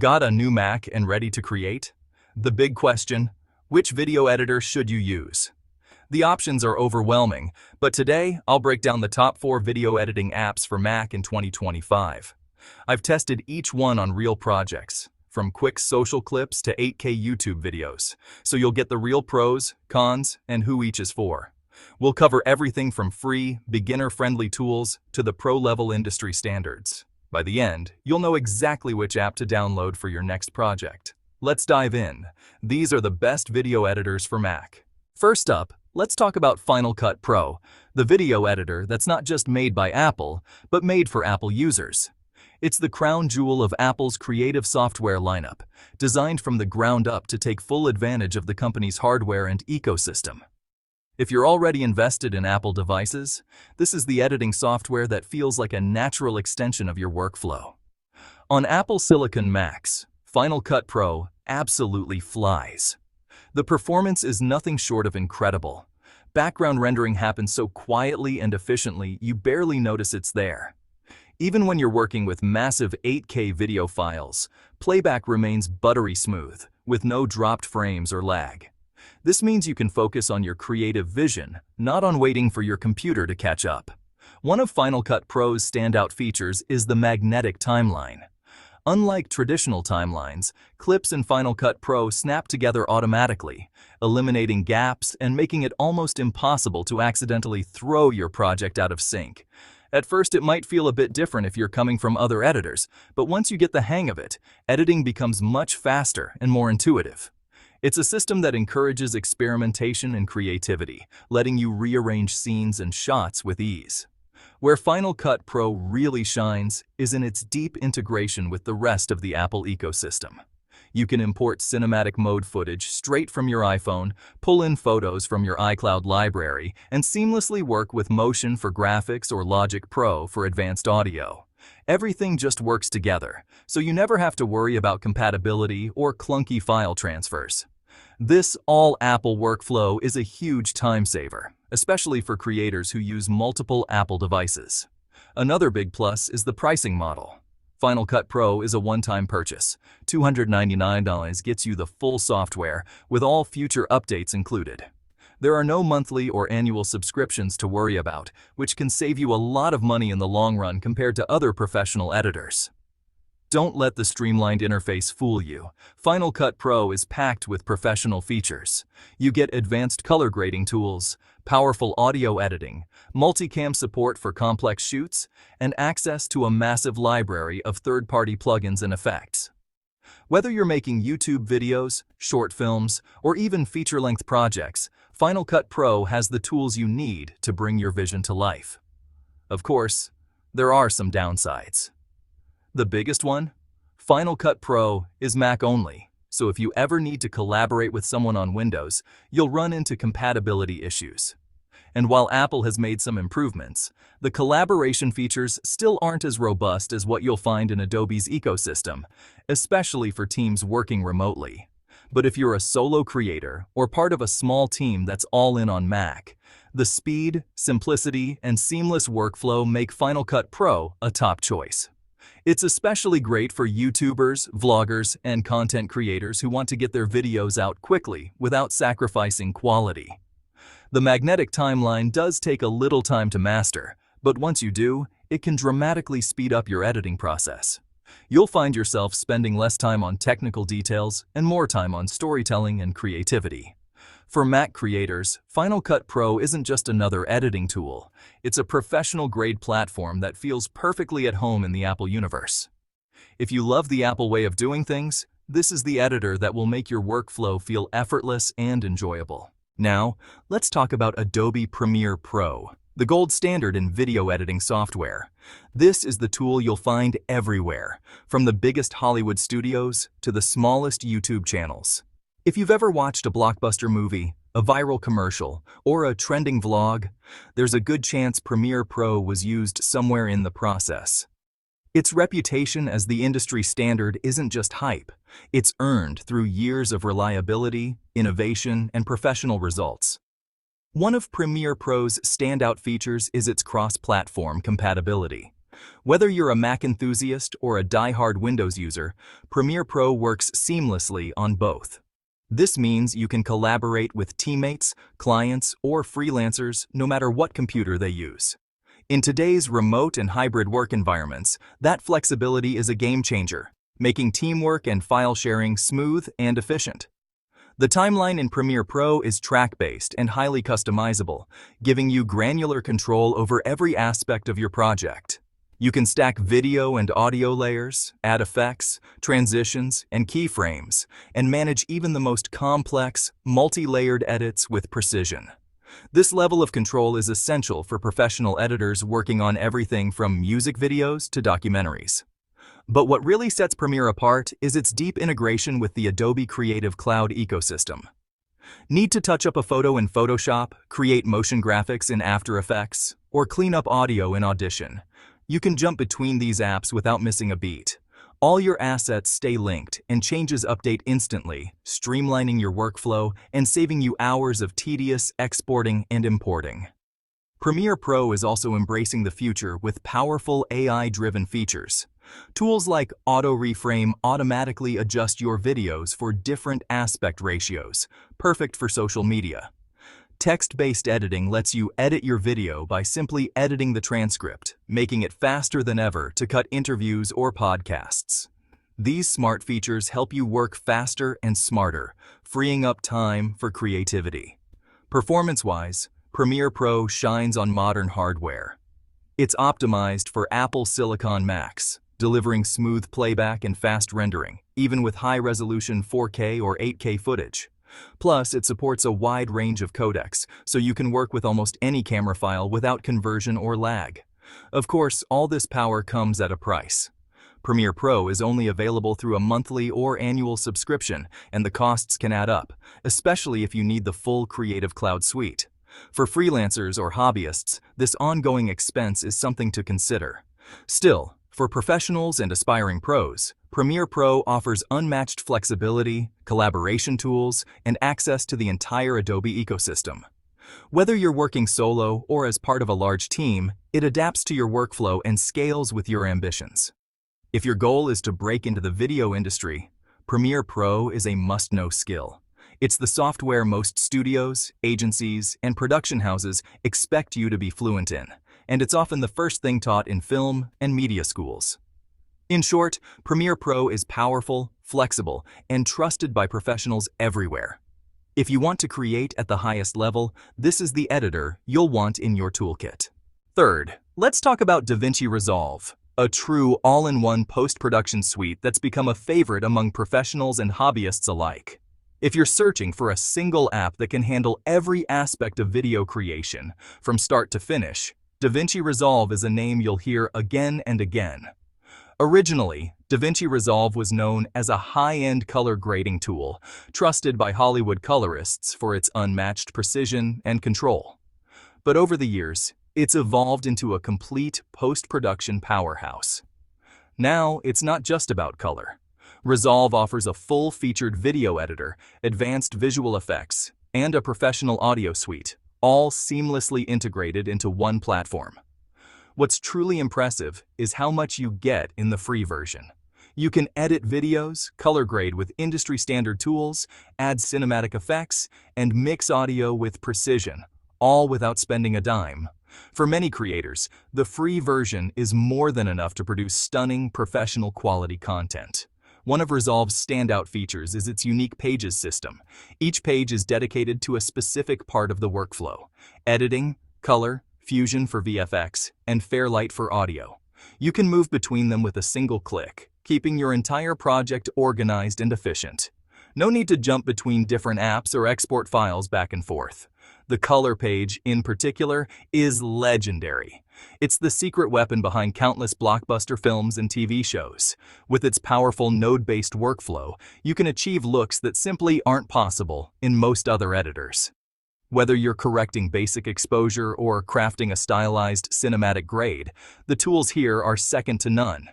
Got a new Mac and ready to create? The big question, which video editor should you use? The options are overwhelming, but today I'll break down the top 4 video editing apps for Mac in 2025. I've tested each one on real projects, from quick social clips to 8K YouTube videos, so you'll get the real pros, cons, and who each is for. We'll cover everything from free, beginner-friendly tools to the pro-level industry standards. By the end, you'll know exactly which app to download for your next project. Let's dive in. These are the best video editors for Mac. First up, let's talk about Final Cut Pro, the video editor that's not just made by Apple, but made for Apple users. It's the crown jewel of Apple's creative software lineup, designed from the ground up to take full advantage of the company's hardware and ecosystem. If you're already invested in Apple devices, this is the editing software that feels like a natural extension of your workflow. On Apple Silicon Macs, Final Cut Pro absolutely flies. The performance is nothing short of incredible. Background rendering happens so quietly and efficiently you barely notice it's there. Even when you're working with massive 8K video files, playback remains buttery smooth, with no dropped frames or lag. This means you can focus on your creative vision, not on waiting for your computer to catch up. One of Final Cut Pro's standout features is the magnetic timeline. Unlike traditional timelines, clips in Final Cut Pro snap together automatically, eliminating gaps and making it almost impossible to accidentally throw your project out of sync. At first, it might feel a bit different if you're coming from other editors, but once you get the hang of it, editing becomes much faster and more intuitive. It's a system that encourages experimentation and creativity, letting you rearrange scenes and shots with ease. Where Final Cut Pro really shines is in its deep integration with the rest of the Apple ecosystem. You can import cinematic mode footage straight from your iPhone, pull in photos from your iCloud library, and seamlessly work with Motion for graphics or Logic Pro for advanced audio. Everything just works together, so you never have to worry about compatibility or clunky file transfers. This all-Apple workflow is a huge time saver, especially for creators who use multiple Apple devices. Another big plus is the pricing model. Final Cut Pro is a one-time purchase. $299 gets you the full software, with all future updates included. There are no monthly or annual subscriptions to worry about, which can save you a lot of money in the long run compared to other professional editors. Don't let the streamlined interface fool you. Final Cut Pro is packed with professional features. You get advanced color grading tools, powerful audio editing, multicam support for complex shoots, and access to a massive library of third-party plugins and effects. Whether you're making YouTube videos, short films, or even feature-length projects, Final Cut Pro has the tools you need to bring your vision to life. Of course, there are some downsides. The biggest one? Final Cut Pro is Mac only, so if you ever need to collaborate with someone on Windows, you'll run into compatibility issues. And while Apple has made some improvements, the collaboration features still aren't as robust as what you'll find in Adobe's ecosystem, especially for teams working remotely. But if you're a solo creator or part of a small team that's all in on Mac, the speed, simplicity, and seamless workflow make Final Cut Pro a top choice. It's especially great for YouTubers, vloggers, and content creators who want to get their videos out quickly without sacrificing quality. The magnetic timeline does take a little time to master, but once you do, it can dramatically speed up your editing process. You'll find yourself spending less time on technical details and more time on storytelling and creativity. For Mac creators, Final Cut Pro isn't just another editing tool. It's a professional-grade platform that feels perfectly at home in the Apple universe. If you love the Apple way of doing things, this is the editor that will make your workflow feel effortless and enjoyable. Now, let's talk about Adobe Premiere Pro, the gold standard in video editing software. This is the tool you'll find everywhere, from the biggest Hollywood studios to the smallest YouTube channels. If you've ever watched a blockbuster movie, a viral commercial, or a trending vlog, there's a good chance Premiere Pro was used somewhere in the process. Its reputation as the industry standard isn't just hype. It's earned through years of reliability, innovation, and professional results. One of Premiere Pro's standout features is its cross-platform compatibility. Whether you're a Mac enthusiast or a die-hard Windows user, Premiere Pro works seamlessly on both. This means you can collaborate with teammates, clients, or freelancers no matter what computer they use. In today's remote and hybrid work environments, that flexibility is a game changer, making teamwork and file sharing smooth and efficient. The timeline in Premiere Pro is track-based and highly customizable, giving you granular control over every aspect of your project. You can stack video and audio layers, add effects, transitions, and keyframes, and manage even the most complex, multi-layered edits with precision. This level of control is essential for professional editors working on everything from music videos to documentaries. But what really sets Premiere apart is its deep integration with the Adobe Creative Cloud ecosystem. Need to touch up a photo in Photoshop, create motion graphics in After Effects, or clean up audio in Audition? You can jump between these apps without missing a beat. All your assets stay linked and changes update instantly, streamlining your workflow and saving you hours of tedious exporting and importing. Premiere Pro is also embracing the future with powerful AI-driven features. Tools like Auto Reframe automatically adjust your videos for different aspect ratios, perfect for social media. Text-based editing lets you edit your video by simply editing the transcript, making it faster than ever to cut interviews or podcasts. These smart features help you work faster and smarter, freeing up time for creativity. Performance-wise, Premiere Pro shines on modern hardware. It's optimized for Apple Silicon Macs, delivering smooth playback and fast rendering, even with high-resolution 4K or 8K footage. Plus, it supports a wide range of codecs, so you can work with almost any camera file without conversion or lag. Of course, all this power comes at a price. Premiere Pro is only available through a monthly or annual subscription, and the costs can add up, especially if you need the full Creative Cloud suite. For freelancers or hobbyists, this ongoing expense is something to consider. Still, for professionals and aspiring pros, Premiere Pro offers unmatched flexibility, collaboration tools, and access to the entire Adobe ecosystem. Whether you're working solo or as part of a large team, it adapts to your workflow and scales with your ambitions. If your goal is to break into the video industry, Premiere Pro is a must-know skill. It's the software most studios, agencies, and production houses expect you to be fluent in, and it's often the first thing taught in film and media schools. In short, Premiere Pro is powerful, flexible, and trusted by professionals everywhere. If you want to create at the highest level, this is the editor you'll want in your toolkit. Third, let's talk about DaVinci Resolve, a true all-in-one post-production suite that's become a favorite among professionals and hobbyists alike. If you're searching for a single app that can handle every aspect of video creation, from start to finish, DaVinci Resolve is a name you'll hear again and again. Originally, DaVinci Resolve was known as a high-end color grading tool, trusted by Hollywood colorists for its unmatched precision and control. But over the years, it's evolved into a complete post-production powerhouse. Now, it's not just about color. Resolve offers a full-featured video editor, advanced visual effects, and a professional audio suite, all seamlessly integrated into one platform. What's truly impressive is how much you get in the free version. You can edit videos, color grade with industry-standard tools, add cinematic effects, and mix audio with precision, all without spending a dime. For many creators, the free version is more than enough to produce stunning, professional quality content. One of Resolve's standout features is its unique pages system. Each page is dedicated to a specific part of the workflow: editing, color, Fusion for VFX, and Fairlight for audio. You can move between them with a single click, keeping your entire project organized and efficient. No need to jump between different apps or export files back and forth. The color page, in particular, is legendary. It's the secret weapon behind countless blockbuster films and TV shows. With its powerful node-based workflow, you can achieve looks that simply aren't possible in most other editors. Whether you're correcting basic exposure or crafting a stylized cinematic grade, the tools here are second to none.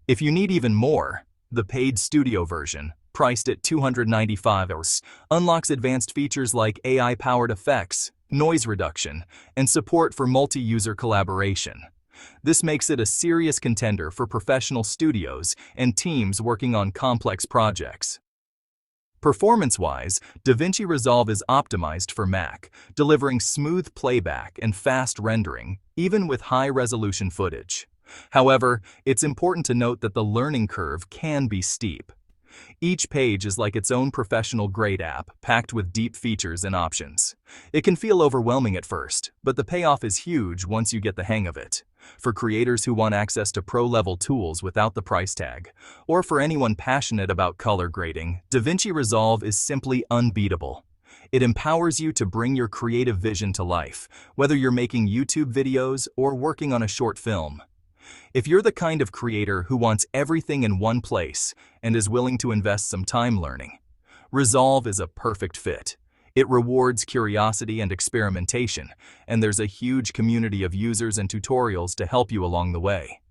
If you need even more, the paid studio version, priced at $295, unlocks advanced features like AI-powered effects, noise reduction, and support for multi-user collaboration. This makes it a serious contender for professional studios and teams working on complex projects. Performance-wise, DaVinci Resolve is optimized for Mac, delivering smooth playback and fast rendering, even with high-resolution footage. However, it's important to note that the learning curve can be steep. Each page is like its own professional-grade app, packed with deep features and options. It can feel overwhelming at first, but the payoff is huge once you get the hang of it. For creators who want access to pro-level tools without the price tag, or for anyone passionate about color grading, DaVinci Resolve is simply unbeatable. It empowers you to bring your creative vision to life, whether you're making YouTube videos or working on a short film. If you're the kind of creator who wants everything in one place and is willing to invest some time learning, Resolve is a perfect fit. It rewards curiosity and experimentation, and there's a huge community of users and tutorials to help you along the way.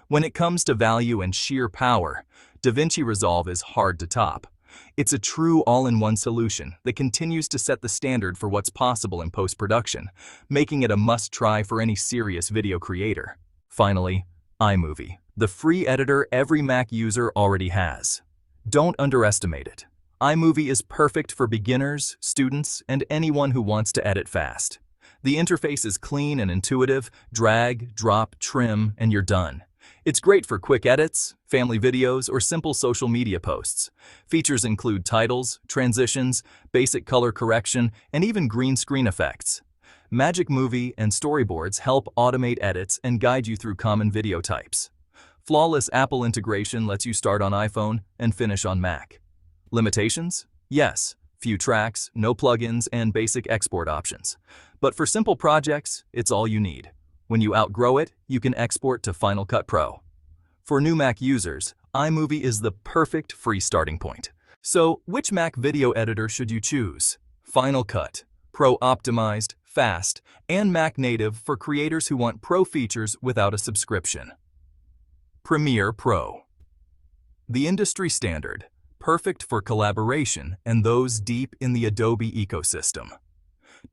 When it comes to value and sheer power, DaVinci Resolve is hard to top. It's a true all-in-one solution that continues to set the standard for what's possible in post-production, making it a must-try for any serious video creator. Finally, iMovie, the free editor every Mac user already has. Don't underestimate it. iMovie is perfect for beginners, students, and anyone who wants to edit fast. The interface is clean and intuitive. Drag, drop, trim, and you're done. It's great for quick edits, family videos, or simple social media posts. Features include titles, transitions, basic color correction, and even green screen effects. Magic Movie and Storyboards help automate edits and guide you through common video types. Flawless Apple integration lets you start on iPhone and finish on Mac. Limitations? Yes, few tracks, no plugins, and basic export options. But for simple projects, it's all you need. When you outgrow it, you can export to Final Cut Pro. For new Mac users, iMovie is the perfect free starting point. So, which Mac video editor should you choose? Final Cut, Pro optimized, fast, and Mac native for creators who want pro features without a subscription. Premiere Pro. The industry standard, perfect for collaboration and those deep in the Adobe ecosystem.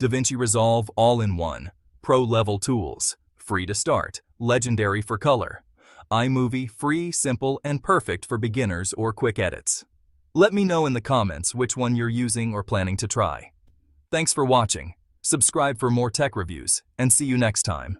DaVinci Resolve all-in-one, pro-level tools, free to start, legendary for color. iMovie free, simple, and perfect for beginners or quick edits. Let me know in the comments which one you're using or planning to try. Thanks for watching. Subscribe for more tech reviews, and see you next time.